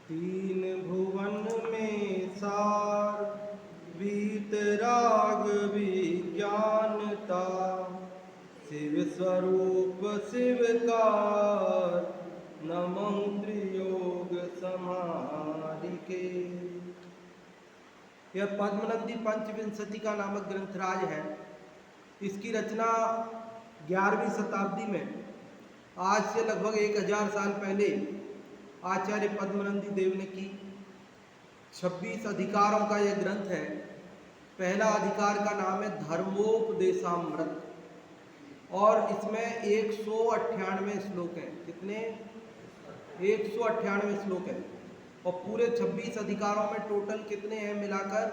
तीन भुवन में सार वीतराग विज्ञानता, शिव स्वरूप शिवकार नमः त्रियोग समाधि के। यह पद्मनंदी पंचविंशति का नामक ग्रंथराज है। इसकी रचना 11वीं शताब्दी में, आज से लगभग 1000 साल पहले आचार्य पद्मनंदी देव ने की। 26 अधिकारों का यह ग्रंथ है। पहला अधिकार का नाम है धर्मोपदेशामृत और इसमें 198 श्लोक हैं। कितने? 198 श्लोक हैं। और पूरे 26 अधिकारों में टोटल कितने हैं मिलाकर?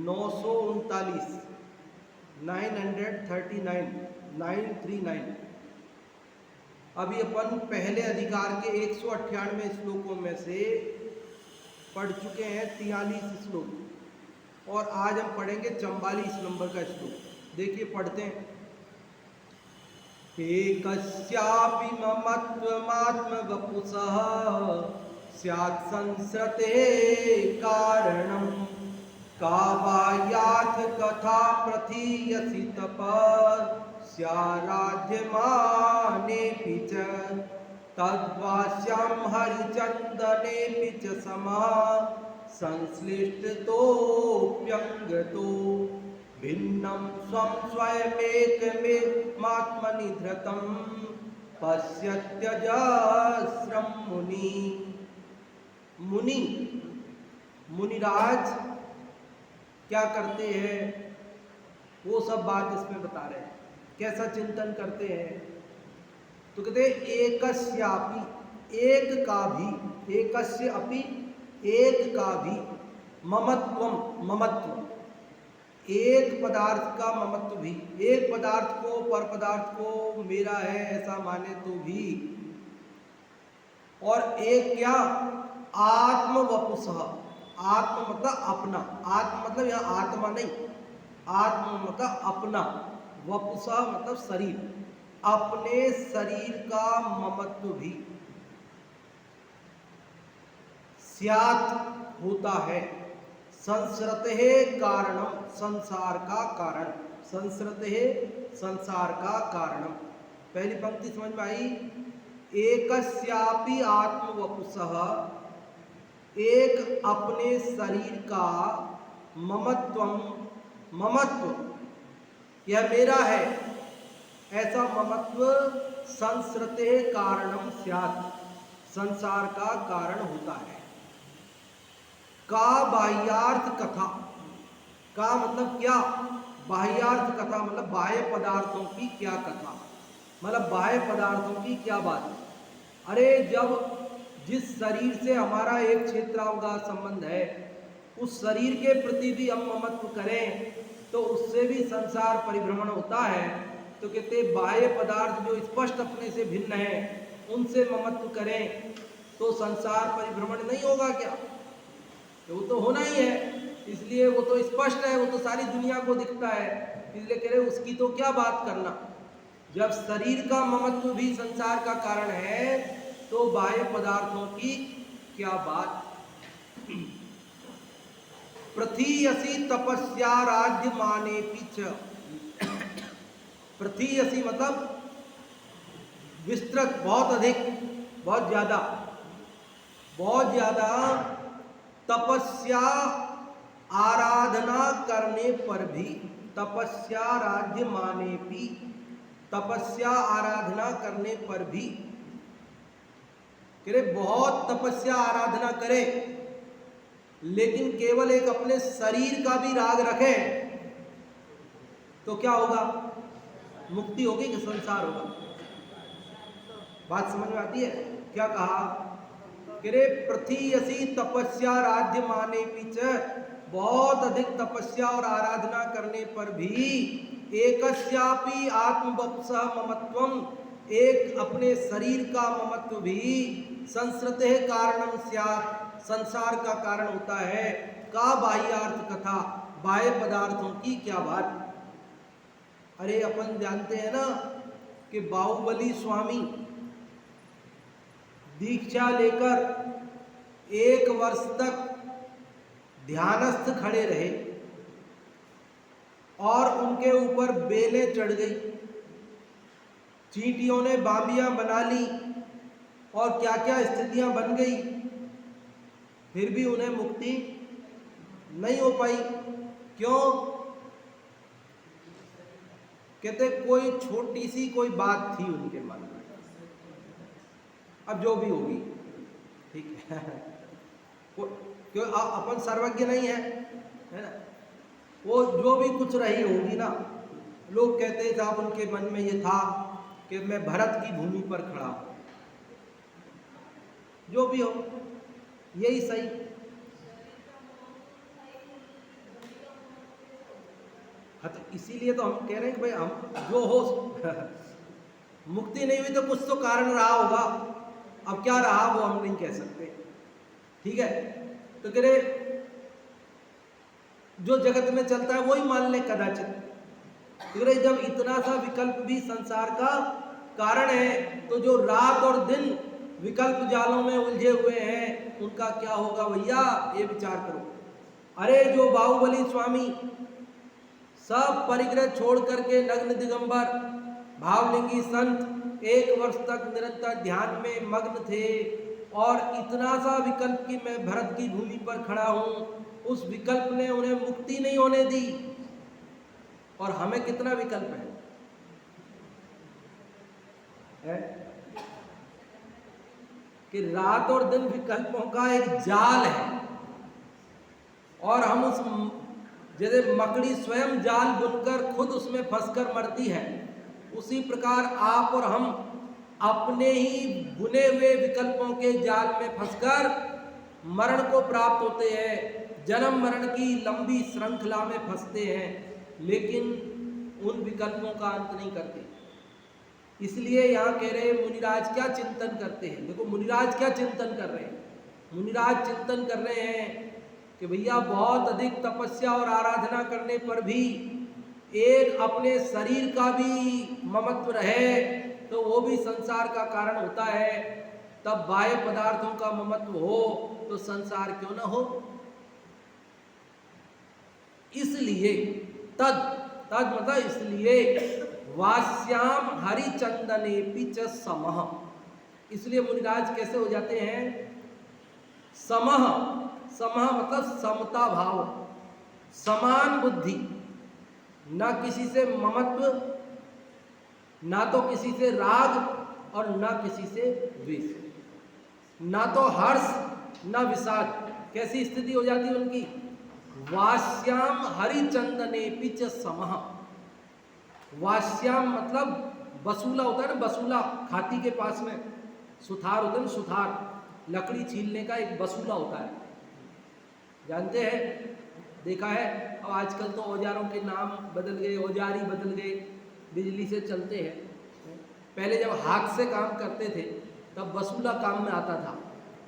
939, 939। अभी अपन पहले अधिकार के 198 श्लोकों में से पढ़ चुके हैं 43 श्लोक और आज हम पढ़ेंगे 44 नंबर का श्लोक। देखिए पढ़ते हैं। एकस्यापि ममत्वमात्मवपुषः स्यात् संसृतेः कारणं, का बाह्यात् कथा प्रथीयसि तपस्याराध्यमानेऽपि च, तद्वास्यां हरिचन्दनेऽपि च समः संश्लिष्टतोऽप्यङ्गतो, भिन्नं स्वं स्वयमेकमेवात्मनि धृतं पश्यत्यजस्रं मुनि। मुनिराज क्या करते हैं वो सब बात इसमें बता रहे हैं। कैसा चिंतन करते हैं तो कहते हैं एकस्यापि, एक का भी, एकस्य अपि, एक का भी, ममत्व, एक पदार्थ का ममत्व भी, एक पदार्थ को पर पदार्थ को मेरा है ऐसा माने तो भी, और एक क्या? आत्मवपुषः। आत्म मतलब अपना, आत्म मतलब यहाँ आत्मा नहीं, आत्म मतलब अपना, वपुषः मतलब शरीर, अपने शरीर का ममत्व भी, स्यात् होता है, संसृतेः कारणम संसार का कारण, संसृतेः संसार का कारणम। पहली पंक्ति समझ में आई? एकस्यापि आत्मवपुषः, एक अपने शरीर का ममत्व यह मेरा है ऐसा ममत्व, संसृतेः कारणम स्यात् संसार का कारण होता है। का बाह्यार्थ कथा, का मतलब क्या? बाह्यार्थ कथा मतलब बाह्य पदार्थों की क्या कथा, मतलब बाह्य पदार्थों की क्या बात। अरे जब जिस शरीर से हमारा एक क्षेत्रावगाह संबंध है उस शरीर के प्रति भी हम ममत्व करें तो उससे भी संसार परिभ्रमण होता है। तो कहते बाह्य पदार्थ जो स्पष्ट अपने से भिन्न है उनसे ममत्व करें तो संसार परिभ्रमण नहीं होगा क्या? तो वो तो होना ही है, इसलिए वो तो स्पष्ट है, वो तो सारी दुनिया को दिखता है, इसलिए कह रहे उसकी तो क्या बात करना। जब शरीर का ममत्व भी संसार का कारण है तो बाह्य पदार्थों की क्या बात। प्रथीयसि तपस्या राज्य माने पीछ। प्रथीयसि मतलब विस्तृत, बहुत अधिक, बहुत ज्यादा, बहुत ज्यादा तपस्या आराधना करने पर भी, तपस्या राज्य माने भी, तपस्या आराधना करने पर भी, कह रहे बहुत तपस्या आराधना करे लेकिन केवल एक अपने शरीर का भी राग रखे तो क्या होगा? मुक्ति होगी कि संसार होगा? बात समझ में आती है? क्या कहा? करे प्रथीयसि तपस्या राज्य माने पीछ, बहुत अधिक तपस्या और आराधना करने पर भी, एकस्यापि आत्मवपुषः ममत्वम, एक अपने शरीर का ममत्व भी, संसृतेः कारणम स्यात् संसार का कारण होता है। का बाह्यार्थ कथा, बाह्य पदार्थों की क्या बात। अरे अपन जानते हैं ना कि बाहुबली स्वामी दीक्षा लेकर 1 वर्ष तक ध्यानस्थ खड़े रहे और उनके ऊपर बेलें चढ़ गई, चींटियों ने बाबियां बना ली और क्या क्या स्थितियां बन गई, फिर भी उन्हें मुक्ति नहीं हो पाई। क्यों? कहते कोई छोटी सी कोई बात थी उनके मन में। अब जो भी होगी, ठीक है, क्यों अपन सर्वज्ञ नहीं है ना, वो जो भी कुछ रही होगी ना, लोग कहते साहब उनके मन में ये था कि मैं भरत की भूमि पर खड़ा हूं, जो भी हो यही सही। हाँ, तो इसीलिए तो हम कह रहे हैं कि भाई हम जो हो मुक्ति नहीं हुई तो कुछ तो कारण रहा होगा, अब क्या रहा वो हम नहीं कह सकते, ठीक है। तो कह रहे जो जगत में चलता है वही मान ले कदाचित। कह रहे जब इतना सा विकल्प भी संसार का कारण है, तो जो रात और दिन विकल्प जालों में उलझे हुए हैं उनका क्या होगा भैया, ये विचार करो। अरे जो बाहुबली स्वामी सब परिग्रह छोड़ करके नग्न दिगंबर भावलिंगी संत 1 वर्ष तक निरंतर ध्यान में मग्न थे, और इतना सा विकल्प कि मैं भरत की भूमि पर खड़ा हूं, उस विकल्प ने उन्हें मुक्ति नहीं होने दी। और हमें कितना विकल्प है कि रात और दिन विकल्पों का एक जाल है, और हम उस जैसे मकड़ी स्वयं जाल बुनकर खुद उसमें फंसकर मरती है, उसी प्रकार आप और हम अपने ही बुने हुए विकल्पों के जाल में फंसकर मरण को प्राप्त होते हैं, जन्म मरण की लंबी श्रृंखला में फंसते हैं, लेकिन उन विकल्पों का अंत नहीं करते। इसलिए यहाँ कह रहे मुनिराज क्या चिंतन करते हैं। देखो मुनिराज क्या चिंतन कर रहे हैं, मुनिराज चिंतन कर रहे हैं कि भैया बहुत अधिक तपस्या और आराधना करने पर भी एक अपने शरीर का भी ममत्व रहे तो वो भी संसार का कारण होता है। तब बाह्य पदार्थों का ममत्व हो तो संसार क्यों ना हो। इसलिए तद मतलब इसलिए वास्याम हरिचंदने च समः, इसलिए मुनिराज कैसे हो जाते हैं, समः। समः मतलब समता भाव, समान बुद्धि, ना किसी से ममत्व, ना तो किसी से राग और ना किसी से द्वेष, ना तो हर्ष ना विषाद। कैसी स्थिति हो जाती है उनकी, वास्याम हरिचंदने च समः। वास्याम मतलब बसूला होता है ना, बसूला खाती के पास में सुथार होता है ना, सुथार लकड़ी छीलने का एक बसूला होता है, जानते हैं, देखा है। और आजकल तो औजारों के नाम बदल गए, औजार ही बदल गए, बिजली से चलते हैं। पहले जब हाथ से काम करते थे तब बसूला काम में आता था,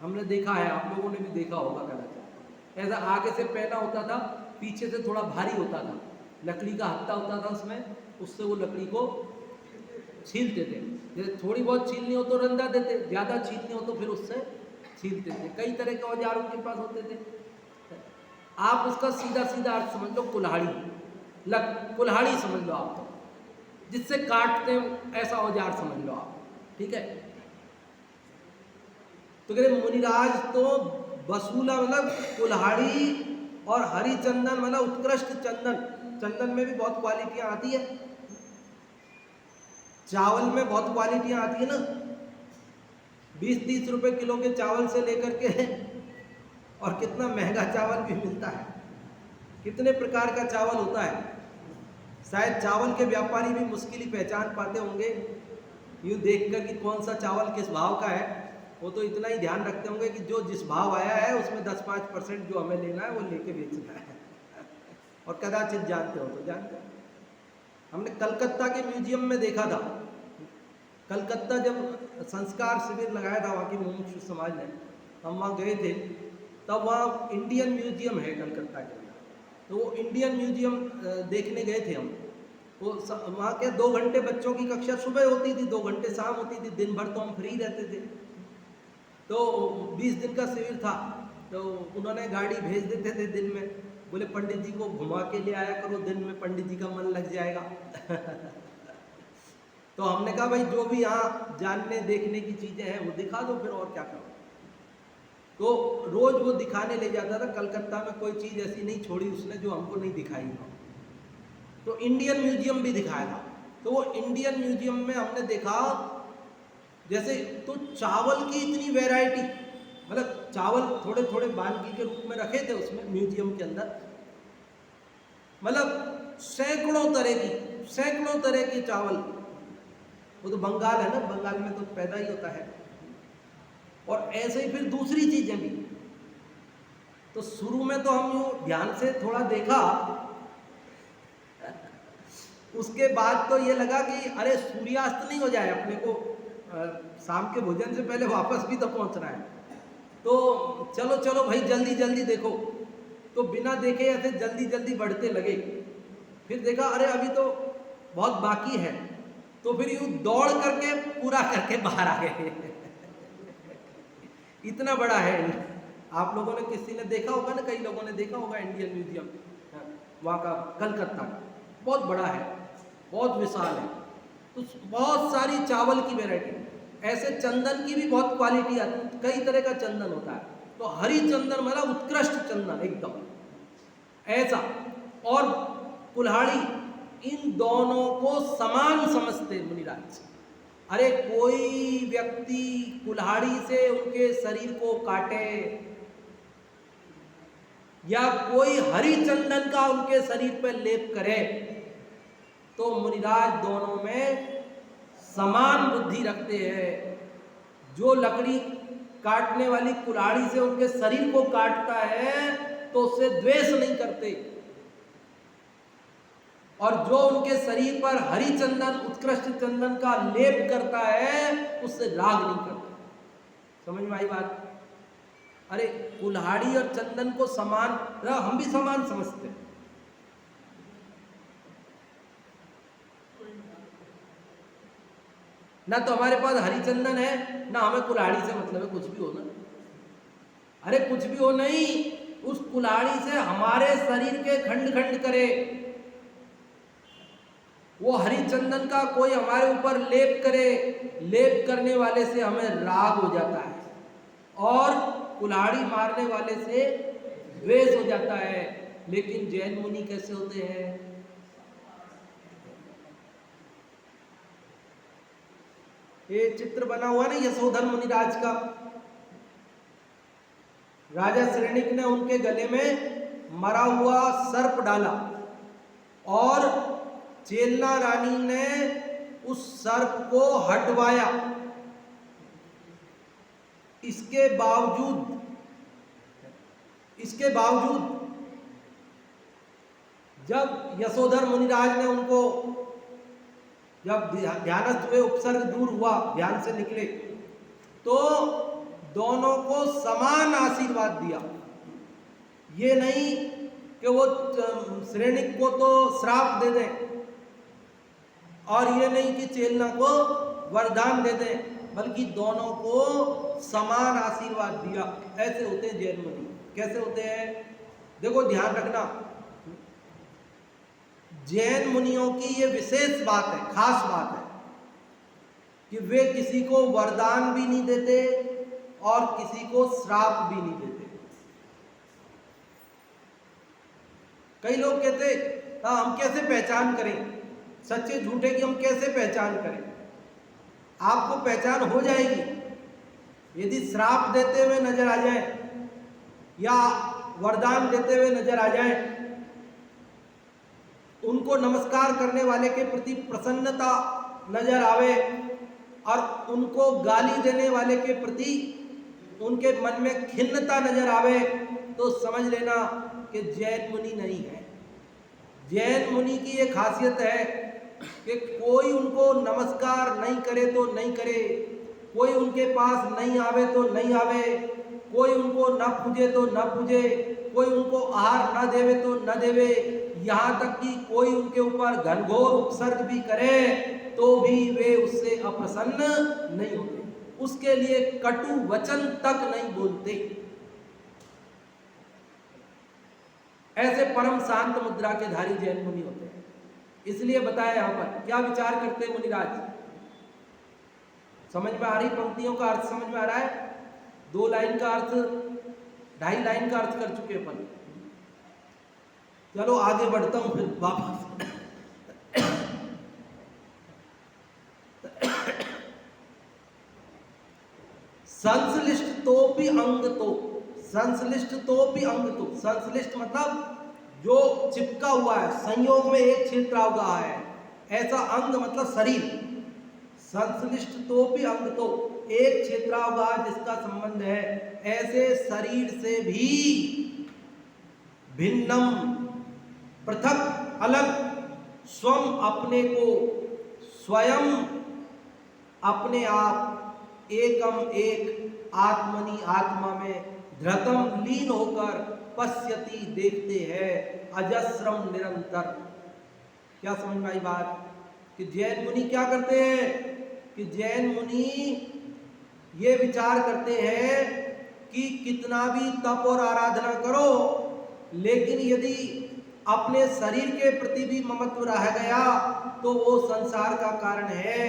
हमने देखा है, आप लोगों ने भी देखा होगा कदाचित। ऐसा आगे से पहना होता था, पीछे से थोड़ा भारी होता था, लकड़ी का हत्था होता था उसमें, उससे वो लकड़ी को छीलते थे। जैसे थोड़ी बहुत छीलनी हो तो रंधा देते, ज़्यादा छीलनी हो तो फिर उससे छीलते थे। कई तरह के औजार उनके पास होते थे। आप उसका सीधा सीधा अर्थ समझ लो, कुल्हाड़ी, कुल्हाड़ी समझ लो आप, तो जिससे काटते हैं ऐसा औजार समझ लो आप, ठीक है। तो कहते मुनिराज तो बसूला मतलब कुल्हाड़ी, और हरिचंदन मतलब उत्कृष्ट चंदन। चंदन में भी बहुत क्वालिटियां आती है, चावल में बहुत क्वालिटियां आती है ना, 20-30 रुपए किलो के चावल से लेकर के, और कितना महंगा चावल भी मिलता है, कितने प्रकार का चावल होता है। शायद चावल के व्यापारी भी मुश्किल ही पहचान पाते होंगे यूँ देखकर कि कौन सा चावल किस भाव का है। वो तो इतना ही ध्यान रखते होंगे कि जो जिस भाव आया है उसमें 10-5% जो हमें लेना है वो लेके बेचना है। और कदाचित जानते हो तो जानते हो, हमने कलकत्ता के म्यूजियम में देखा था। कलकत्ता जब संस्कार शिविर लगाया था वहाँ की मुमुक्षु समाज ने, हम वहाँ गए थे, तब वहाँ इंडियन म्यूजियम है कलकत्ता के अंदर। तो वो इंडियन म्यूजियम देखने गए थे हम। वो वहाँ के 2 घंटे बच्चों की कक्षा सुबह होती थी, 2 घंटे शाम होती थी, दिन भर तो हम फ्री रहते थे। तो 20 दिन का शिविर था, तो उन्होंने गाड़ी भेज देते थे दिन में, बोले पंडित जी को घुमा के ले आया करो, दिन में पंडित जी का मन लग जाएगा। तो हमने कहा भाई जो भी यहाँ जानने देखने की चीज़ें हैं वो दिखा दो, फिर और क्या करो। तो रोज वो दिखाने ले जाता था। कलकत्ता में कोई चीज़ ऐसी नहीं छोड़ी उसने जो हमको नहीं दिखाई हो। तो इंडियन म्यूजियम भी दिखाया था। तो वो इंडियन म्यूजियम में हमने देखा, जैसे तो चावल की इतनी वैरायटी, मतलब चावल थोड़े थोड़े बानगी के रूप में रखे थे उसमें म्यूजियम के अंदर, मतलब सैकड़ों तरह की चावल। वो तो बंगाल है ना, बंगाल में तो पैदा ही होता है। और ऐसे ही फिर दूसरी चीजें भी। तो शुरू में तो हम यूं ध्यान से थोड़ा देखा, उसके बाद तो ये लगा कि अरे सूर्यास्त नहीं हो जाए, अपने को शाम के भोजन से पहले वापस भी तो पहुंचना है। तो चलो चलो भाई जल्दी जल्दी देखो। तो बिना देखे ऐसे जल्दी जल्दी बढ़ते लगे। फिर देखा अरे अभी तो बहुत बाकी है, तो फिर यूं दौड़ करके पूरा करके बाहर आ गए। इतना बड़ा है। आप लोगों ने किसी ने देखा होगा ना, कई लोगों ने देखा होगा इंडियन म्यूजियम वहाँ का, कलकत्ता का, बहुत बड़ा है, बहुत विशाल है। तो बहुत सारी चावल की वैरायटी, ऐसे चंदन की भी बहुत क्वालिटी आती है, कई तरह का चंदन होता है। तो हरी चंदन मतलब उत्कृष्ट चंदन एकदम ऐसा, और कुल्हाड़ी, इन दोनों को समान समझते मुनिराज। अरे कोई व्यक्ति कुल्हाड़ी से उनके शरीर को काटे या कोई हरी चंदन का उनके शरीर पर लेप करे, तो मुनिराज दोनों में समान बुद्धि रखते हैं। जो लकड़ी काटने वाली कुल्हाड़ी से उनके शरीर को काटता है तो उससे द्वेष नहीं करते, और जो उनके शरीर पर हरी चंदन, उत्कृष्ट चंदन का लेप करता है उससे राग नहीं करते। समझ में आई बात? अरे कुल्हाड़ी और चंदन को समान, हम भी समान समझते हैं। ना तो हमारे पास हरी चंदन है, ना हमें कुल्हाड़ी से मतलब है, कुछ भी हो ना। अरे कुछ भी हो नहीं, उस कुल्हाड़ी से हमारे शरीर के खंड खंड करे, वो हरी चंदन का कोई हमारे ऊपर लेप करे, लेप करने वाले से हमें राग हो जाता है, और कुल्हाड़ी मारने वाले से द्वेष हो जाता है। लेकिन जैन मुनि कैसे होते हैं? ये चित्र बना हुआ ना यशोधर मुनिराज का, राजा श्रेणिक ने उनके गले में मरा हुआ सर्प डाला और चेलना रानी ने उस सर्प को हटवाया। इसके बावजूद जब यशोधर मुनिराज ने उनको, जब ध्यानस्थ हुए, उपसर्ग दूर हुआ, ध्यान से निकले, तो दोनों को समान आशीर्वाद दिया। ये नहीं कि वो श्रेणिक को तो श्राप दे दें, और ये नहीं कि चेलना को वरदान दे दें, बल्कि दोनों को समान आशीर्वाद दिया। ऐसे होते हैं जैन मुनि। कैसे होते हैं? देखो ध्यान रखना, जैन मुनियों की ये विशेष बात है, खास बात है, कि वे किसी को वरदान भी नहीं देते और किसी को श्राप भी नहीं देते। कई लोग कहते हम कैसे पहचान करें, सच्चे झूठे की हम कैसे पहचान करें? आपको पहचान हो जाएगी यदि श्राप देते हुए नजर आ जाए या वरदान देते हुए नजर आ जाए। उनको नमस्कार करने वाले के प्रति प्रसन्नता नजर आवे और उनको गाली देने वाले के प्रति उनके मन में खिन्नता नजर आवे, तो समझ लेना कि जैन मुनि नहीं है। जैन मुनि की ये खासियत है कि कोई उनको नमस्कार नहीं करे तो नहीं करे, कोई उनके पास नहीं आवे तो नहीं आवे, कोई उनको न पूजे तो न पूजे, कोई उनको आहार न देवे तो न देवे, यहाँ तक कि कोई उनके ऊपर घनघोर उपसर्ग भी करे तो भी वे उससे अप्रसन्न नहीं होते। उसके लिए कटु वचन तक नहीं बोलते। ऐसे परम शांत मुद्रा के धारी जैन मुनि होते हैं। इसलिए बताया यहां पर क्या विचार करते हैं मुनिराज। समझ में आ रही पंक्तियों का अर्थ समझ में आ रहा है? 2 लाइन का अर्थ, 2.5 लाइन का अर्थ कर चुके अपन। चलो आगे बढ़ता हूं फिर वापस। संश्लिष्ट तो भी अंग तो, संश्लिष्ट तो भी अंग तो, संश्लिष्ट मतलब जो चिपका हुआ है, संयोग में एक क्षेत्रावगाह है, ऐसा अंग मतलब शरीर। संश्लिष्ट तो भी अंग तो, एक क्षेत्रावगाह जिसका संबंध है, ऐसे शरीर से भी भिन्नम पृथक अलग, स्वम अपने को, स्वयं अपने आप, एकम एक, आत्मनि आत्मा में, धृतम लीन होकर, पश्यति देखते हैं, अजस्रम निरंतर। क्या समझ में आई बात? कि जैन मुनि क्या करते हैं कि जैन मुनि ये विचार करते हैं कि कितना भी तप और आराधना करो, लेकिन यदि अपने शरीर के प्रति भी ममत्व रह गया तो वो संसार का कारण है।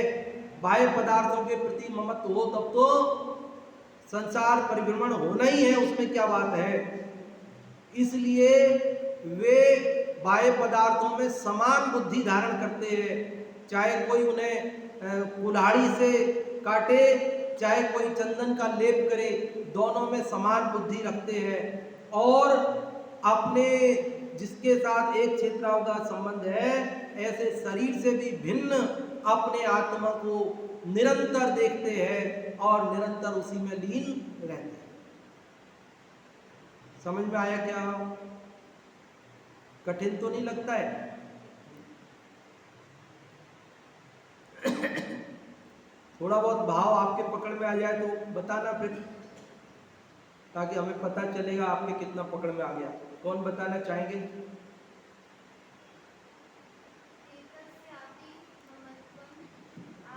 बाह्य पदार्थों के प्रति ममत्व हो तब तो संसार परिभ्रमण होना ही है, उसमें क्या बात है। इसलिए वे बाह्य पदार्थों में समान बुद्धि धारण करते हैं, चाहे कोई उन्हें कुल्हाड़ी से काटे, चाहे कोई चंदन का लेप करे, दोनों में समान बुद्धि रखते हैं। और अपने जिसके साथ एक क्षेत्रावगाह संबंध है, ऐसे शरीर से भी भिन्न अपने आत्मा को निरंतर देखते हैं और निरंतर उसी में लीन रहते हैं। समझ में आया क्या? कठिन तो नहीं लगता है? थोड़ा बहुत भाव आपके पकड़ में आ जाए तो बताना फिर, ताकि हमें पता चलेगा आपके कितना पकड़ में आ गया। कौन बताना चाहेंगे?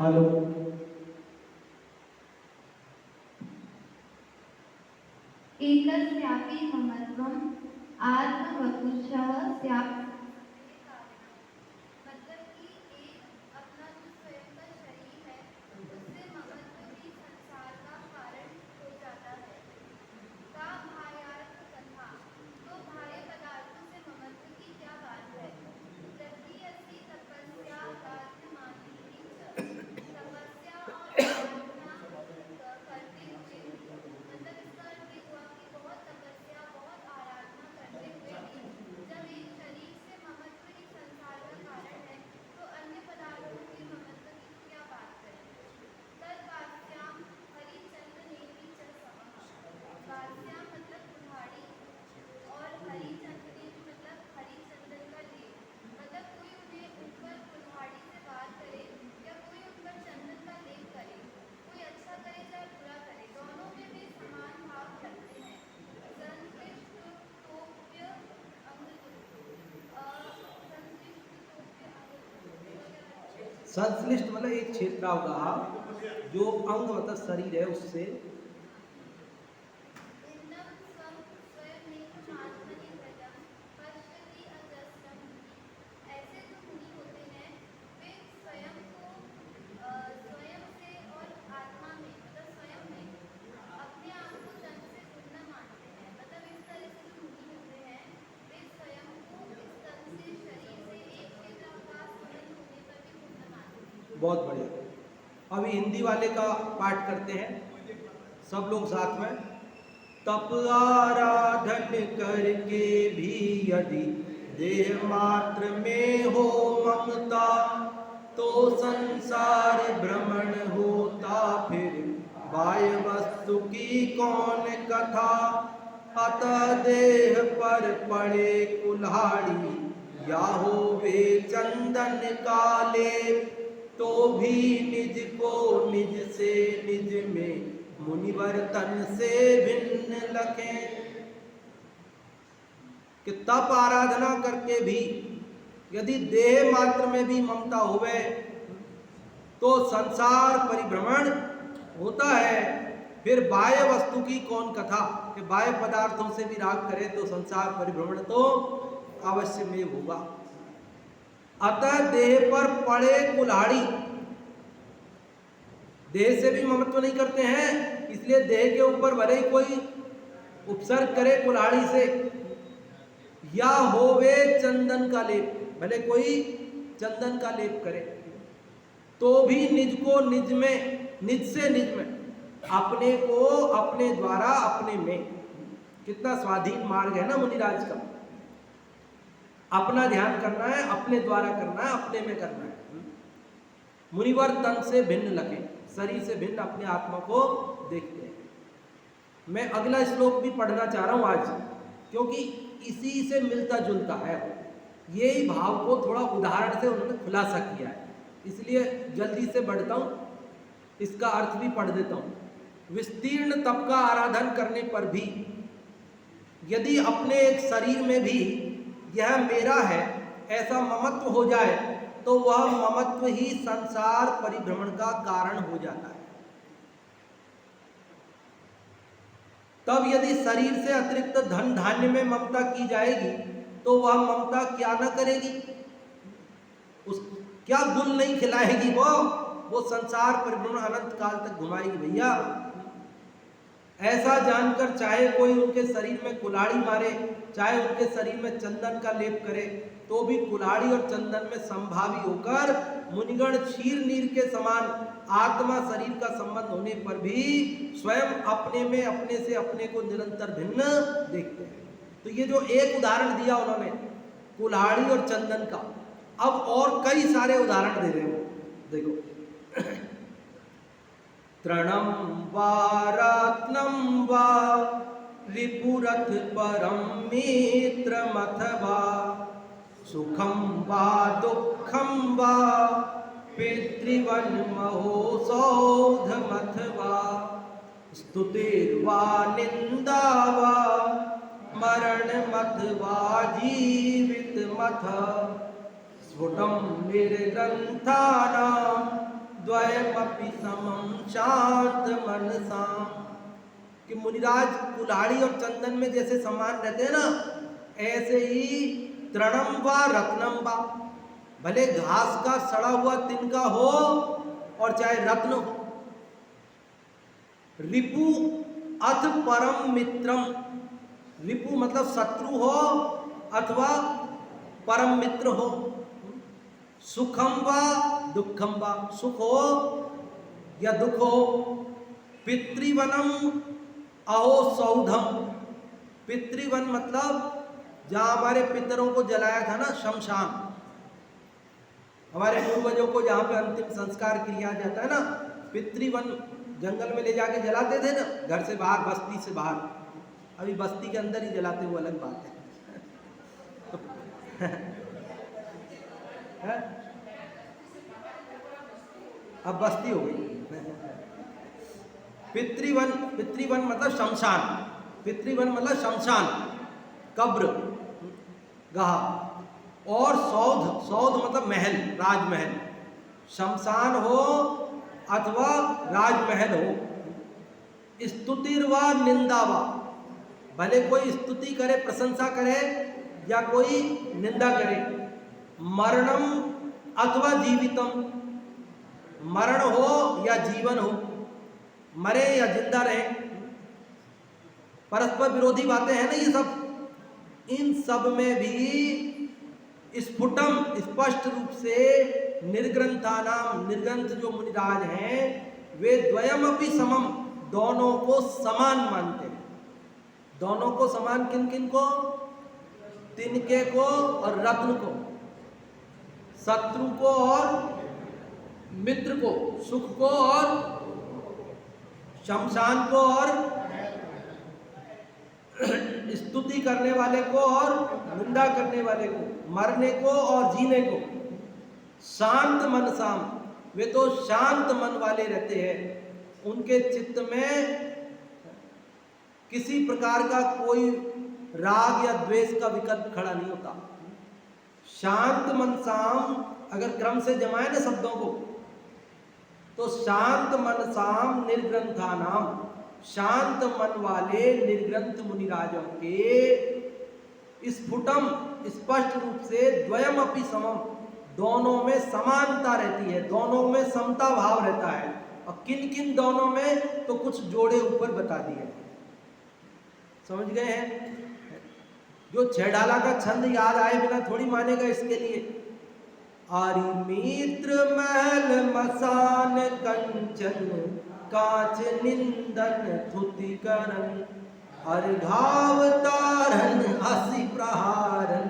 हेलो, एकस्यापि ममत्वम् आत्मवपुषः स्यात्, मतलब कि एक अपना जो स्वयं का शरीर है उससे ममत्व भी संसार का कारण हो जाता है। का भायार्थ कथा, तो बाह्य पदार्थों से ममत्व की क्या बात है। जबकि असि तपस्या आराधनानि च, तपस्या और आराधना करते हुए, मतलब इसका अर्थ ये हुआ कि बहुत तपस्या बहुत आराधना करते हुए भी जब एक शरीर से ममत्व ही संसार का कारण है, तो अन्य पदार्थों के ममत्व की क्या बात करें। तद्वास्याम हरिचंदनेपि च समः, वास्या मतलब कुल्हाड़ी और हरिचंदनेपि मतलब हरिचंदन का लेप, मतलब कोई उन्हें उन पर कुल्हाड़ी से वार करे या कोई उन पर चंदन का लेप करे, कोई अच्छा करे चाहे बुरा करे, दोनों में वे समान भाव रखते हैं। संश्लिष्टोप्य संश्लिष्ट मतलब एक क्षेत्रावगाह, जो अंग मतलब शरीर है उससे, ऐसे जो मुनि होते हैं वे स्वयं को स्वयं से और आत्मा में मतलब स्वयं में अपने आप को तन से भिन्न मानते हैं। मतलब इस तरह से जो मुनि होते हैं वे स्वयं को इस तन से शरीर से एक क्षेत्रावकाश संबंध होने पर भी भिन्न मानते हैं। बहुत बढ़िया। अभी हिंदी वाले का पाठ करते हैं सब लोग साथ में। तप आराधन करके भी यदि देह मात्र में हो ममता, तो संसार भ्रमण होता फिर बाह्य वस्तु की कौन कथा। अतः देह पर पड़े कुल्हाड़ी या हो वे चंदन का लेप, तो भी निज को निज से निज में मुनिवर तन से भिन्न लखें। कि तप आराधना करके भी यदि देह मात्र में भी ममता होवे, तो संसार परिभ्रमण होता है। फिर बाह्य वस्तु की कौन कथा, कि बाह्य पदार्थों से भी राग करे तो संसार परिभ्रमण तो अवश्य में होगा। अतः देह पर पड़े कुल्हाड़ी, देह से भी ममत्व नहीं करते हैं, इसलिए देह के ऊपर भले ही कोई उपसर्ग करे कुल्हाड़ी से, या होवे चंदन का लेप, भले कोई चंदन का लेप करे, तो भी निज को निज में, निज से निज में, अपने को अपने द्वारा अपने में। कितना स्वाधीन मार्ग है ना मुनिराज का। अपना ध्यान करना है, अपने द्वारा करना है, अपने में करना है। मुनिवर तन से भिन्न लगे, शरीर से भिन्न अपने आत्मा को देखते हैं। मैं अगला श्लोक भी पढ़ना चाह रहा हूं आज, क्योंकि इसी से मिलता जुलता है। यही भाव को थोड़ा उदाहरण से उन्होंने खुलासा किया है, इसलिए जल्दी से बढ़ता हूं, इसका अर्थ भी पढ़ देता हूं। विस्तीर्ण तप का आराधन करने पर भी यदि अपने एक शरीर में भी यह मेरा है ऐसा ममत्व हो जाए, तो वह ममत्व ही संसार परिभ्रमण का कारण हो जाता है। तब यदि शरीर से अतिरिक्त धन धान्य में ममता की जाएगी, तो वह ममता क्या न करेगी, उस क्या गुल नहीं खिलाएगी, वो संसार परिभ्रमण अनंत काल तक घुमाएगी भैया। ऐसा जानकर चाहे कोई उनके शरीर में कुल्हाड़ी मारे, चाहे उनके शरीर में चंदन का लेप करे, तो भी कुल्हाड़ी और चंदन में संभावी होकर मुनिगण क्षीर नीर के समान आत्मा शरीर का संबंध होने पर भी स्वयं अपने में अपने से अपने को निरंतर भिन्न देखते हैं। तो ये जो एक उदाहरण दिया उन्होंने कुल्हाड़ी और चंदन का, अब और कई सारे उदाहरण दे रहे हैं। देखो, तृणं वा रत्नं वा रिपुरथ परम मित्रमथवा सुखं वा दुःखं वा पितृवन् महोसौधमथवा स्तुतिर्वा निन्दा वा मरणमथवा जीवितमथ स्फुटं निर्ग्रन्थानां द्वयमपि समं शांत मनसा। कि मुनिराज कुल्हाड़ी और चंदन में जैसे समान रहते हैं ना, ऐसे ही तृणम व रत्नम व, भले घास का सड़ा हुआ तिनका हो और चाहे रत्न हो। रिपु अथ परम मित्रम, रिपु मतलब शत्रु हो अथवा परम मित्र हो। सुखम व दुखम व, सुख हो या दुख हो। पितृवनम अहो सौधम, पितृवन मतलब जहाँ हमारे पितरों को जलाया था ना, शमशान, हमारे पूर्वजों को जहाँ पे अंतिम संस्कार किया जाता है ना, पितृवन जंगल में ले जाके जलाते थे ना, घर से बाहर, बस्ती से बाहर। अभी बस्ती के अंदर ही जलाते, वो अलग बात है। अब बस्ती हो गई। पितृवन, पितृवन मतलब शमशान, पितृवन मतलब शमशान, कब्र, गाह। और सौध, सौध मतलब महल, राजमहल। शमशान हो अथवा राजमहल हो। स्तुतिर्वा निंदावा, भले कोई स्तुति करे, प्रशंसा करे, या कोई निंदा करे। मरणम अथवा जीवितम, मरण हो या जीवन हो, मरे या जिंदा रहे, परस्पर विरोधी बातें हैं ना ये सब। इन सब में भी स्फुटम, स्पष्ट रूप से निर्ग्रंथानाम, निर्ग्रंथ जो मुनिराज हैं वे द्वयमपि समम, दोनों को समान मानते हैं। दोनों को समान, किन किन को? तिनके को और रत्न को, शत्रु को और मित्र को, सुख को और शमशान को और स्तुति करने वाले को और निंदा करने वाले को, मरने को और जीने को। शांत मन साम, वे तो शांत मन वाले रहते हैं, उनके चित्त में किसी प्रकार का कोई राग या द्वेष का विकल्प खड़ा नहीं होता। शांत मन साम अगर क्रम से जमाए ना शब्दों को, तो शांत मनसाम निर्ग्रंथानाम, शांत मन वाले निर्ग्रंथ मुनिराजों के स्फुटम, स्पष्ट रूप से द्वयम अपि समम, दोनों में समानता रहती है, दोनों में समता भाव रहता है। और किन किन दोनों में, तो कुछ जोड़े ऊपर बता दिए, समझ गए हैं। जो छेडाला का छंद याद आए बिना थोड़ी मानेगा इसके लिए। आरी मित्र महल मसान कंचन, कांच निंदन थुति करन, हर घाव तारन हसी प्रहारन,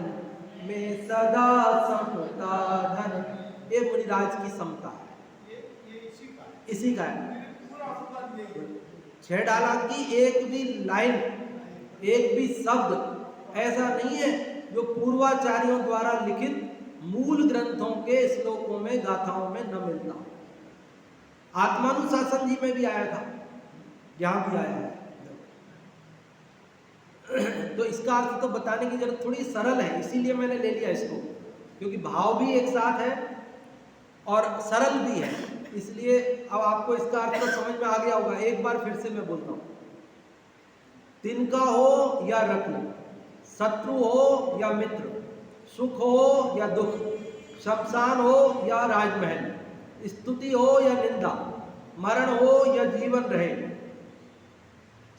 में सदा समता धन। ये मुनिराज की समता है, इसी का है। छेडाला की एक भी लाइन, एक भी शब्द ऐसा नहीं है जो पूर्वाचार्यों द्वारा लिखित मूल ग्रंथों के श्लोकों में, गाथाओं में न मिलता हो। आत्मानुशासन जी में भी आया था, यहां भी आया है। तो इसका अर्थ तो बताने की जरूरत, थोड़ी सरल है, इसीलिए मैंने ले लिया इसको, क्योंकि भाव भी एक साथ है और सरल भी है, इसलिए अब आपको इसका अर्थ तो समझ में आ गया होगा। एक बार फिर से मैं बोलता हूं। तिनका हो या रत्न, शत्रु हो या मित्र, सुख हो या दुख, शमशान हो या राजमहल, स्तुति हो या निंदा, मरण हो या जीवन रहे,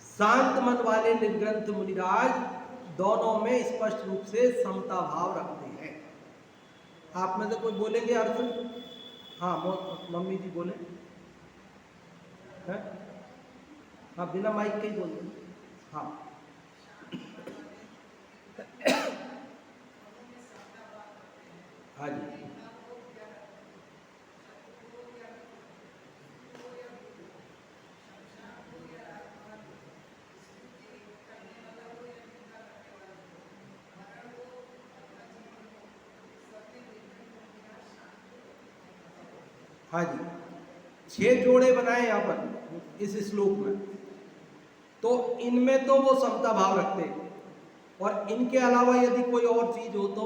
शांत मन वाले निर्ग्रंथ मुनिराज दोनों में स्पष्ट रूप से समता भाव रखते हैं। आप में से कोई बोलेंगे अर्थ? हाँ, मम्मी जी बोले हैं? हाँ, बिना माइक के ही बोल। हाँ हाँ जी, हाँ जी, 6 जोड़े बनाए यहाँ पर इस श्लोक में, तो इनमें तो वो समता भाव रखते हैं। और इनके अलावा यदि कोई और चीज हो तो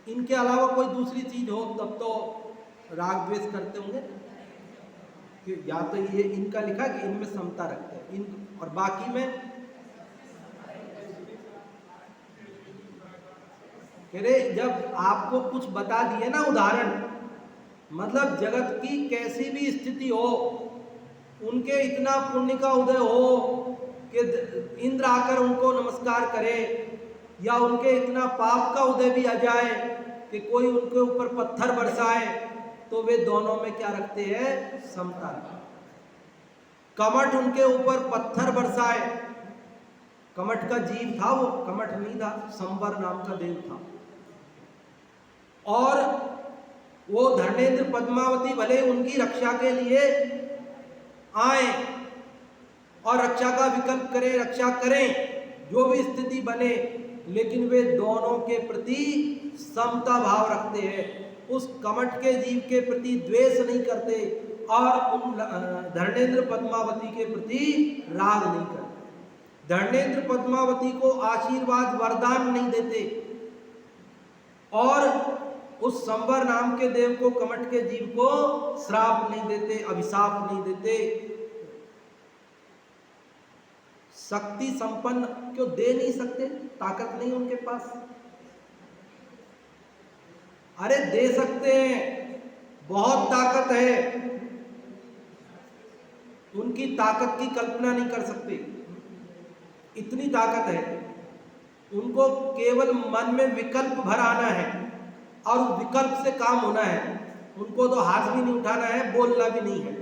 इनके अलावा कोई दूसरी चीज हो तब तो राग द्वेष करते होंगे कि या तो ये इनका लिखा कि इनमें समता रखते हैं, इन और बाकी में अरे जब आपको कुछ बता दिए ना उदाहरण, मतलब जगत की कैसी भी स्थिति हो, उनके इतना पुण्य का उदय हो कि इंद्र आकर उनको नमस्कार करे, या उनके इतना पाप का उदय भी आ जाए कि कोई उनके ऊपर पत्थर बरसाए, तो वे दोनों में क्या रखते हैं? समता। कमठ उनके ऊपर पत्थर बरसाए, कमठ का जीव था वो, कमठ नहीं था, संवर नाम का देव था, और वो धर्मेंद्र पद्मावती भले उनकी रक्षा के लिए आए और रक्षा का विकल्प करें, रक्षा करें, जो भी स्थिति बने, लेकिन वे दोनों के प्रति समता भाव रखते हैं। उस कमठ के जीव के प्रति द्वेष नहीं करते और उन धर्मेंद्र पद्मावती के प्रति राग नहीं करते। धर्मेंद्र पद्मावती को आशीर्वाद वरदान नहीं देते और उस संवर नाम के देव को, कमठ के जीव को श्राप नहीं देते, अभिशाप नहीं देते। शक्ति संपन्न क्यों दे नहीं सकते? ताकत नहीं उनके पास? अरे दे सकते हैं, बहुत ताकत है, उनकी ताकत की कल्पना नहीं कर सकते, इतनी ताकत है। उनको केवल मन में विकल्प भर आना है और विकल्प से काम होना है। उनको तो हाथ भी नहीं उठाना है, बोलना भी नहीं है।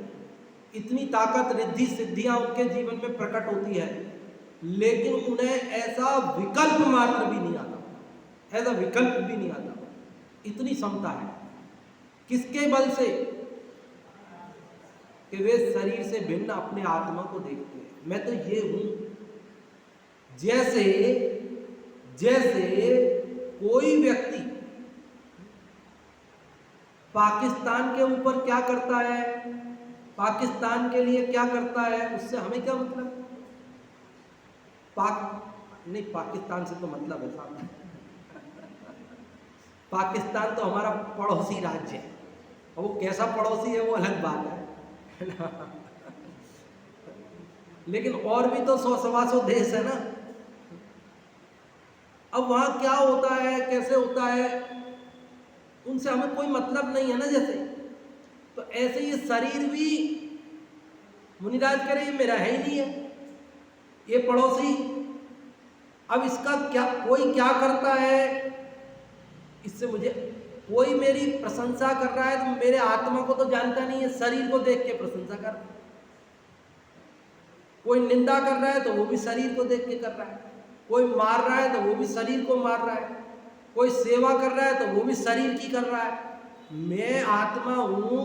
इतनी ताकत, रिद्धि सिद्धियां उनके जीवन में प्रकट होती है, लेकिन उन्हें ऐसा विकल्प मात्र भी नहीं आता, ऐसा विकल्प भी नहीं आता। इतनी समता है। किसके बल से? कि वे शरीर से भिन्न अपने आत्मा को देखते हैं। मैं तो ये हूं। जैसे जैसे कोई व्यक्ति पाकिस्तान के ऊपर क्या करता है, पाकिस्तान के लिए क्या करता है, उससे हमें क्या मतलब? नहीं, पाकिस्तान से तो मतलब है साहब। पाकिस्तान तो हमारा पड़ोसी राज्य है, और वो कैसा पड़ोसी है वो अलग बात है ना। लेकिन और भी तो 100-125 देश है ना। अब वहां क्या होता है, कैसे होता है, उनसे हमें कोई मतलब नहीं है ना। जैसे तो ऐसे ये शरीर भी मुनिराज करे ये मेरा है ही नहीं है, ये पड़ोसी। अब इसका क्या, कोई क्या करता है, इससे मुझे कोई मेरी प्रशंसा कर रहा है तो मेरे आत्मा को तो जानता नहीं है, शरीर को देख के प्रशंसा कर रहा है। कोई निंदा कर रहा है तो वो भी शरीर को देख के कर रहा है, कोई मार रहा है तो वो भी शरीर को मार रहा है, कोई सेवा कर रहा है तो वो भी शरीर की कर रहा है। मैं आत्मा हूं,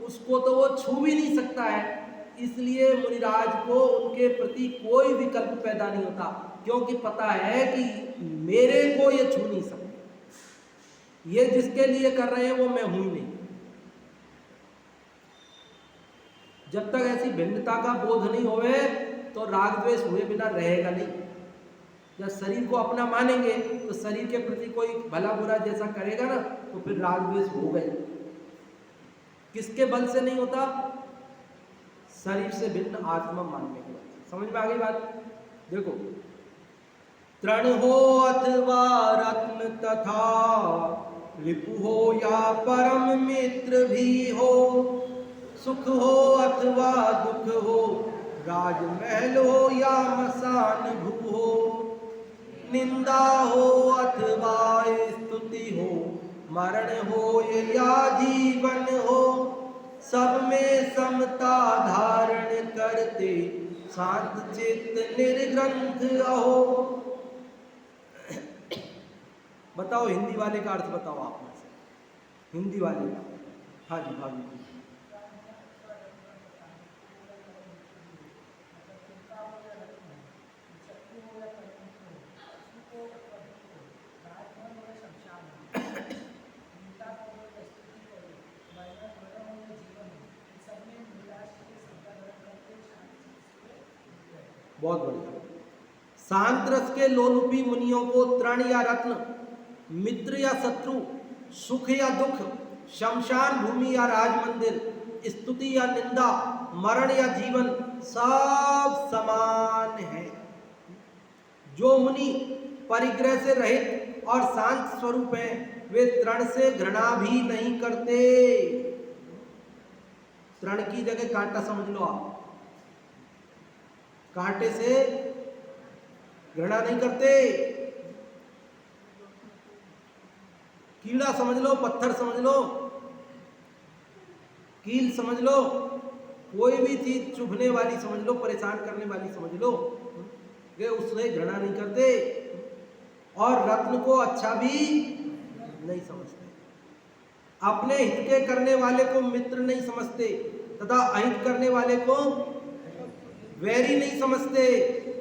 उसको तो वो छू भी नहीं सकता है। इसलिए मुनिराज को उनके प्रति कोई विकल्प पैदा नहीं होता, क्योंकि पता है कि मेरे को ये छू नहीं सकते। ये जिसके लिए कर रहे हैं वो मैं हूं ही नहीं। जब तक ऐसी भिन्नता का बोध नहीं होवे तो राग द्वेष हुए बिना रहेगा नहीं। जब शरीर को अपना मानेंगे तो शरीर के प्रति कोई भला बुरा जैसा करेगा ना तो फिर राग द्वेष हो गए। किसके बल से नहीं होता? शरीर से भिन्न आत्मा मानने के बाद। समझ में आ गई बात? देखो, तृण हो अथवा रत्न तथा रिपु हो या परम मित्र भी हो, सुख हो अथवा दुख हो, राजमहल हो या मसान भू हो, निंदा हो अथवा स्तुति हो, मरण हो या जीवन हो, सब में समता धारण करते शांत चित्त निर्ग्रंथ अहो। बताओ हिंदी वाले का अर्थ बताओ आप में से, हिंदी वाले का। हाँ जी भाभी जी। बहुत बढ़िया। शांत रस के लोलुपी मुनियों को तृण या रत्न, मित्र या शत्रु, सुख या दुख, शमशान भूमि या राजमंदिर, स्तुति या निंदा, मरण या जीवन सब समान है। जो मुनि परिग्रह से रहित और शांत स्वरूप हैं वे तृण से घृणा भी नहीं करते। तृण की जगह कांटा समझ लो आप, कांटे से घृणा नहीं करते। कीड़ा समझ लो, पत्थर समझ लो, कील समझ लो, कोई भी चीज चुभने वाली समझ लो, परेशान करने वाली समझ लो, वे उससे घृणा नहीं करते। और रत्न को अच्छा भी नहीं समझते। अपने हित के करने वाले को मित्र नहीं समझते तथा अहित करने वाले को वैरी नहीं समझते।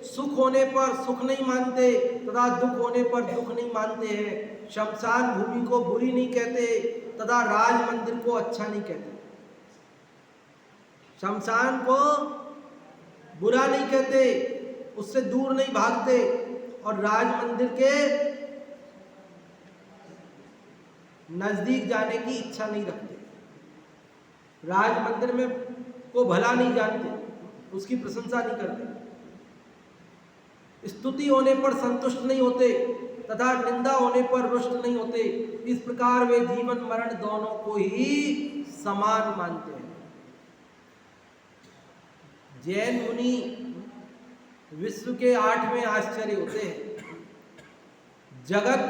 सुख होने पर सुख नहीं मानते तथा दुख होने पर दुख नहीं मानते हैं। शमशान भूमि को बुरी नहीं कहते तथा राज मंदिर को अच्छा नहीं कहते। शमशान को बुरा नहीं कहते, उससे दूर नहीं भागते, और राज मंदिर के नजदीक जाने की इच्छा नहीं रखते। राज मंदिर में को भला नहीं जानते, उसकी प्रशंसा नहीं करते। स्तुति होने पर संतुष्ट नहीं होते तथा निंदा होने पर रुष्ट नहीं होते। इस प्रकार वे जीवन मरण दोनों को ही समान मानते हैं। जैन मुनि विश्व के 8वें आश्चर्य होते हैं। जगत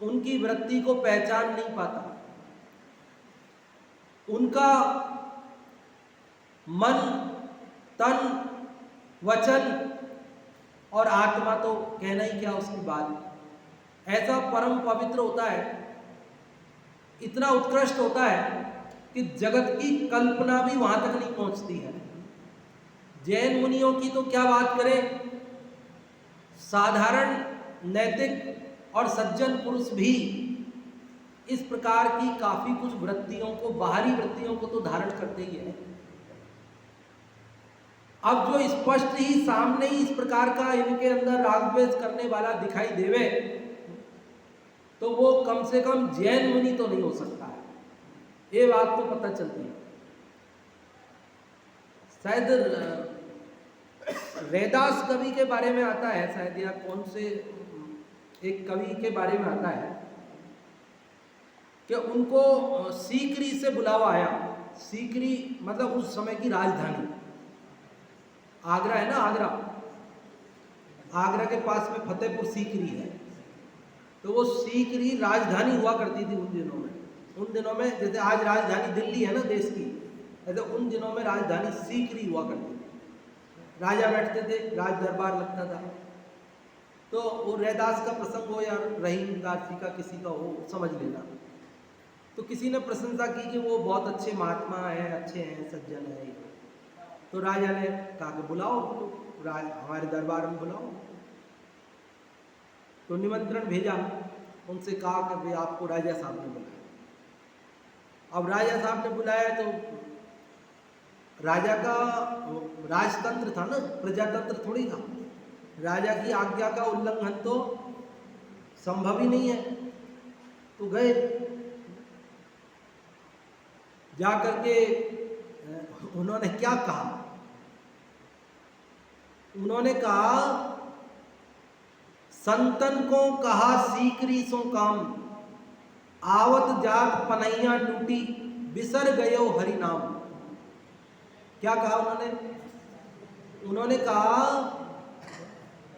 उनकी वृत्ति को पहचान नहीं पाता। उनका मन, तन, वचन और आत्मा तो कहना ही क्या उसकी बात, ऐसा परम पवित्र होता है, इतना उत्कृष्ट होता है कि जगत की कल्पना भी वहां तक नहीं पहुंचती है। जैन मुनियों की तो क्या बात करें, साधारण नैतिक और सज्जन पुरुष भी इस प्रकार की काफी कुछ वृत्तियों को, बाहरी वृत्तियों को तो धारण करते ही है। अब जो स्पष्ट ही सामने ही इस प्रकार का इनके अंदर राग द्वेष करने वाला दिखाई देवे तो वो कम से कम जैन मुनि तो नहीं हो सकता है, ये बात तो पता चलती है। शायद रैदास कवि के बारे में आता है शायद, या कौन से एक कवि के बारे में आता है कि उनको सीकरी से बुलावा आया। सीकरी मतलब उस समय की राजधानी आगरा है ना, आगरा के पास में फतेहपुर सीकरी है। तो वो सीकरी राजधानी हुआ करती थी उन दिनों में। उन दिनों में जैसे आज राजधानी दिल्ली है ना देश की, ऐसे उन दिनों में राजधानी सीकरी हुआ करती थी। राजा बैठते थे, राज दरबार लगता था। तो वो रैदास का प्रसंग हो या रहीम दासी का किसी का हो, समझ लेना। तो किसी ने प्रशंसा की कि वो बहुत अच्छे महात्मा हैं, अच्छे हैं, सज्जन हैं। तो राजा ने कहा कि बुलाओ उनको, हमारे दरबार में बुलाओ। तो निमंत्रण भेजा, उनसे कहा कि भाई आपको राजा साहब ने बुलाया। अब राजा साहब ने बुलाया तो राजा का राजतंत्र था ना, प्रजातंत्र थोड़ी था। राजा की आज्ञा का उल्लंघन तो संभव ही नहीं है। तो गए, जाकर के उन्होंने क्या कहा? उन्होंने कहा, संतन को कहा सीकरी सो काम, आवत जात पनैया टूटी, बिसर गयो हरि नाम। क्या कहा उन्होंने? उन्होंने कहा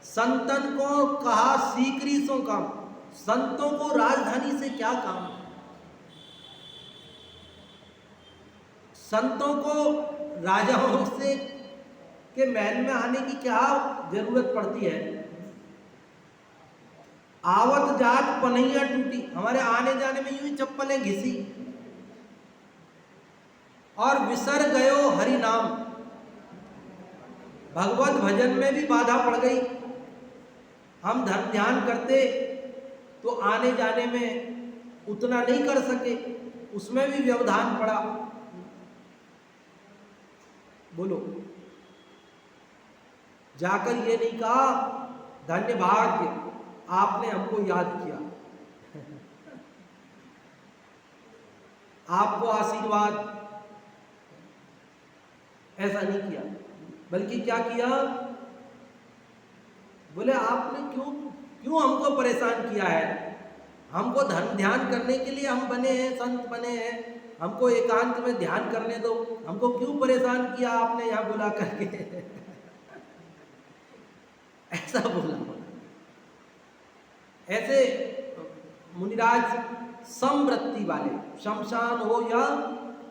संतन को कहा सीकरी सो काम, संतों को राजधानी से क्या काम? संतों को राजाओं से के महल में आने की क्या जरूरत पड़ती है? आवत जात पनैया टूटी, हमारे आने जाने में यूं ही चप्पलें घिसी। और विसर गयो हरि नाम, भगवत भजन में भी बाधा पड़ गई। हम धर्म ध्यान करते तो आने जाने में उतना नहीं कर सके, उसमें भी व्यवधान पड़ा। बोलो, जाकर ये नहीं कहा धन्य भाग्य आपने हमको याद किया, आपको आशीर्वाद, ऐसा नहीं किया। बल्कि क्या किया? बोले आपने क्यों हमको परेशान किया है? हमको धर्म ध्यान करने के लिए हम बने हैं, संत बने हैं, हमको एकांत में ध्यान करने दो, हमको क्यों परेशान किया आपने यहाँ बुला करके? ऐसा बोला। ऐसे मुनिराज समवृत्ति वाले, शमशान हो या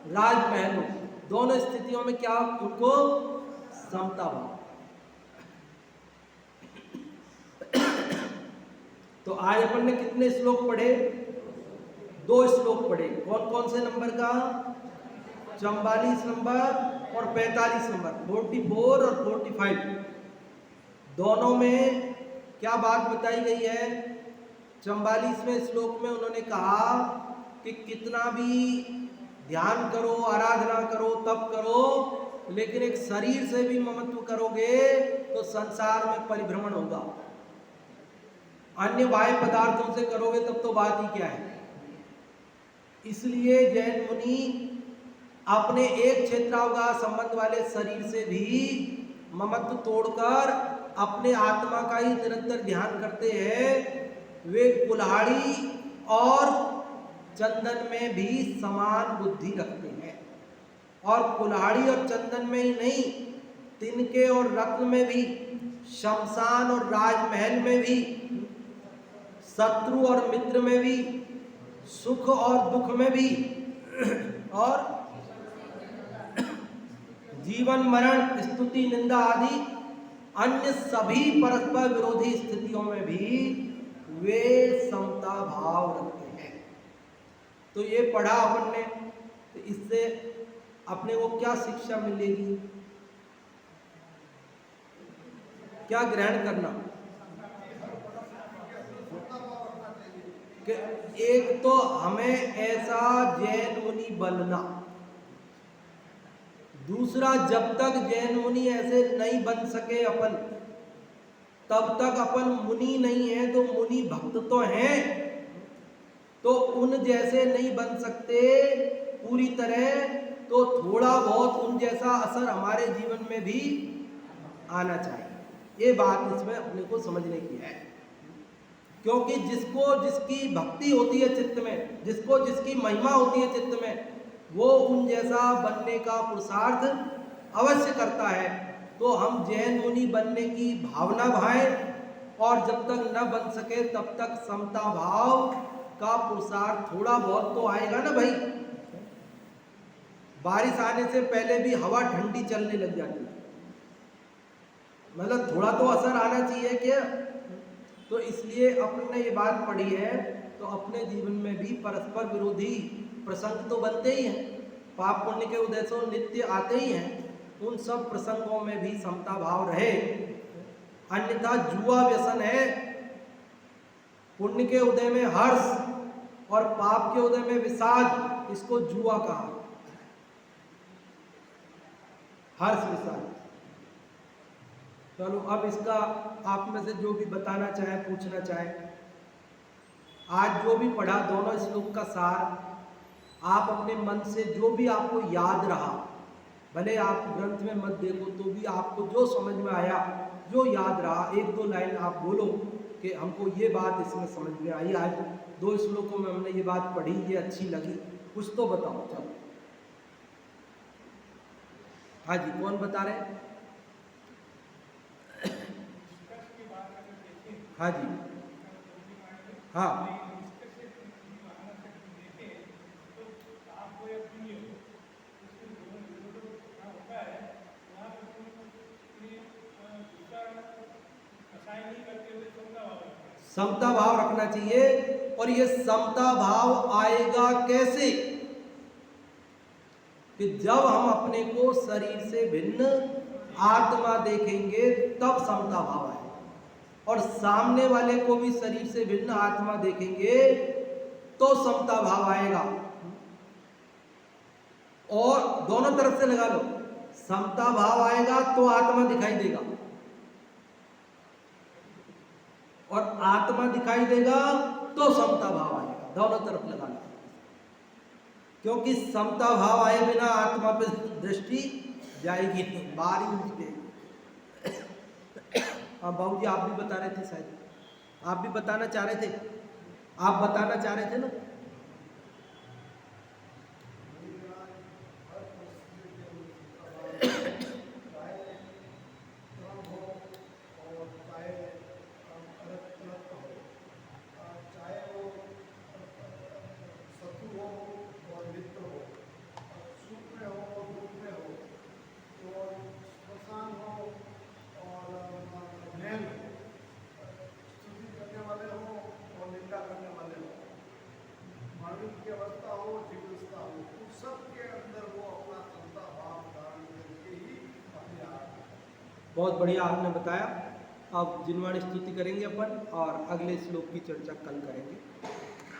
राजमहल हो, दोनों स्थितियों में क्या उनको समता भाव। तो आज अपन ने कितने श्लोक पढ़े? 2 श्लोक पढ़े। कौन कौन से नंबर का? 44 नंबर और 45 नंबर, 44 और 45। दोनों में क्या बात बताई गई है? 44वें श्लोक में उन्होंने कहा कि कितना भी ध्यान करो, आराधना करो, तप करो, लेकिन एक शरीर से भी ममत्व करोगे तो संसार में परिभ्रमण होगा। अन्य बाह्य पदार्थों से करोगे तब तो बात ही क्या है। इसलिए जैन मुनि अपने एक क्षेत्रावगाह संबंध वाले शरीर से भी ममत्व तोड़कर अपने आत्मा का ही निरंतर ध्यान करते हैं। वे कुल्हाड़ी और चंदन में भी समान बुद्धि रखते हैं, और कुल्हाड़ी और चंदन में ही नहीं, तिनके और रत्न में भी, शमशान और राजमहल में भी, शत्रु और मित्र में भी, सुख और दुख में भी, और जीवन मरण स्तुति निंदा आदि अन्य सभी परस्पर विरोधी स्थितियों में भी वे समता भाव रखते हैं। तो ये पढ़ा अपन ने, तो इससे अपने को क्या शिक्षा मिलेगी, क्या ग्रहण करना? कि एक तो हमें ऐसा जैन मुनि बनना, दूसरा जब तक जैन मुनि ऐसे नहीं बन सके अपन, तब तक अपन मुनि नहीं है। तो मुनि भक्त तो हैं, तो उन जैसे नहीं बन सकते पूरी तरह, तो थोड़ा बहुत उन जैसा असर हमारे जीवन में भी आना चाहिए। ये बात इसमें अपने को समझने की है, क्योंकि जिसको जिसकी भक्ति होती है चित्त में, जिसको जिसकी महिमा होती है चित्त में, वो उन जैसा बनने का पुरुषार्थ अवश्य करता है। तो हम जैन मुनि बनने की भावना भाएं, और जब तक न बन सके तब तक समता भाव का पुरुषार्थ थोड़ा बहुत तो आएगा ना भाई। बारिश आने से पहले भी हवा ठंडी चलने लग जाती है, मतलब थोड़ा तो असर आना चाहिए क्या। तो इसलिए अपने ये बात पढ़ी है, तो अपने जीवन में भी परस्पर विरोधी प्रसंग तो बनते ही हैं, पाप पुण्य के उदय से नित्य आते ही हैं। उन सब प्रसंगों में भी समता भाव रहे, अन्यथा जुआ व्यसन है। पुण्य के उदय में हर्ष और पाप के उदय में विषाद, इसको जुआ कहा, हर्ष विषाद। चलो अब इसका आप में से जो भी बताना चाहे, पूछना चाहे। आज जो भी पढ़ा दोनों श्लोक का सार आप अपने मन से जो भी आपको याद रहा, भले आप ग्रंथ में मत देखो तो भी आपको जो समझ में आया, जो याद रहा, एक दो लाइन आप बोलो कि हमको ये बात इसमें समझ में आई, आज 2 श्लोकों में हमने ये बात पढ़ी, ये अच्छी लगी, कुछ तो बताओ। चलो हाँ जी, कौन बता रहे हैं? हाँ जी, हाँ समता भाव रखना चाहिए। और ये समता भाव आएगा कैसे? कि जब हम अपने को शरीर से भिन्न आत्मा देखेंगे तब समता भाव आएगा, और सामने वाले को भी शरीर से भिन्न आत्मा देखेंगे तो समता भाव आएगा। और दोनों तरफ से लगा लो, समता भाव आएगा तो आत्मा दिखाई देगा, और आत्मा दिखाई देगा तो समता भाव आएगा। दोनों तरफ लगा लो, क्योंकि समता भाव आए बिना आत्मा पे दृष्टि जाएगी नहीं, बाहर ही उठते। अब बाबू जी आप भी बता रहे थे, शायद आप भी बताना चाह रहे थे, आप बताना चाह रहे थे ना। बहुत बढ़िया आपने बताया। अब जिनवाणी स्तुति करेंगे अपन, और अगले श्लोक की चर्चा कल करेंगे।